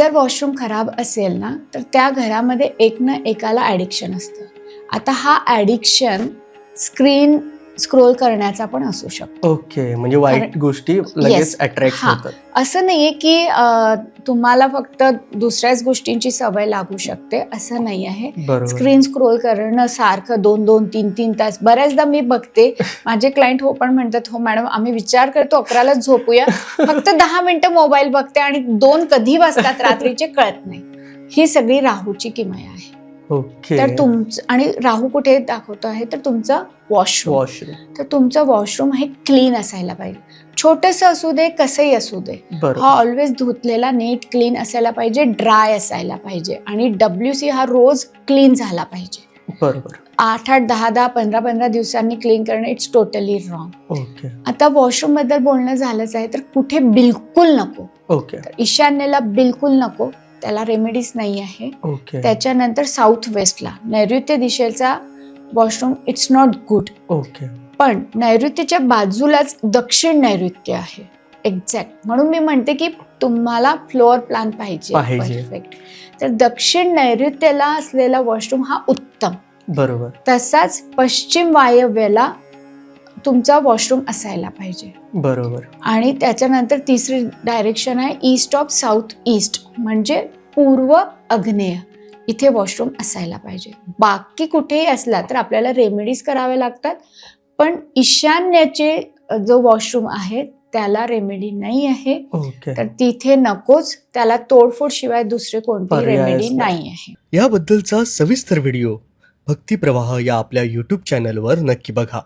जर वॉशरूम खराब असेल ना तर त्या घरामध्ये एक ना एकाला ॲडिक्शन असतं. आता हा ॲडिक्शन स्क्रीन स्क्रोल करण्याचा पण असू शकतो. ओके, म्हणजे वाईट गोष्टी लगेच अट्रॅक्ट होतात. असं नाहीये की तुम्हाला फक्त दुसऱ्याच गोष्टींची सवय लागू शकते असं नाही आहे. स्क्रीन स्क्रोल करणं सारखं 2-2, 3-3 तास बऱ्याचदा मी बघते. माझे क्लायंट हो पण म्हणतात, हो मॅडम आम्ही विचार करतो 11लाच झोपूया, फक्त 10 मिनिटं मोबाईल बघते आणि 2 कधी वाजतात रात्रीचे कळत नाही. ही सगळी राहूची किमया आहे. ओके. तर तुमचं आणि राहू कुठे दाखवतो आहे तर तुमचं वॉशरूम. तर तुमचं वॉशरूम हे क्लीन असायला पाहिजे. छोटंसं असू दे कसंही असू दे, हा ऑलवेज धुतलेला नीट क्लीन असायला पाहिजे, ड्राय असायला पाहिजे आणि WC हा रोज क्लीन झाला पाहिजे. बरोबर. 8-8, 10-10, 15-15 दिवसांनी क्लीन करणं इट्स टोटली रॉंग. ओके. आता वॉशरूम बद्दल बोलणं झालंच आहे तर कुठे बिलकुल नको. ओके. ईशान्येला बिलकुल नको, त्याला रेमेडीज नाही आहे. ओके. त्याच्यानंतर साऊथ वेस्टला नैऋत्य दिशेचा washroom it's not good. Okay. पण नैऋत्येच्या बाजूलाच दक्षिण नैऋत्य आहे एक्झॅक्ट. म्हणून मी म्हणते की तुम्हाला फ्लोअर प्लॅन पाहिजे परफेक्ट. तर दक्षिण नैऋत्येला असलेला वॉशरूम हा उत्तम. बरोबर. तसाच पश्चिम वायव्येला तुमचा वॉशरूम असायला पाहिजे. बरोबर. आणि त्याच्यानंतर तिसरी डायरेक्शन आहे ईस्ट ऑफ साऊथ ईस्ट, म्हणजे पूर्व आग्नेय इथे वॉशरूम असायला पाहिजे. बाकी कुठेही असला तर आपल्याला रेमेडीज कराव्या लागतात, पण ईशान्येचे जो वॉशरूम आहे त्याला रेमेडी नाही आहे. तर तिथे नकोच, त्याला तोडफोड शिवाय दुसरे कोणती रेमेडी नाही आहे. याबद्दलचा सविस्तर व्हिडिओ भक्ती प्रवाह या आपल्या YouTube चॅनलवर नक्की बघा.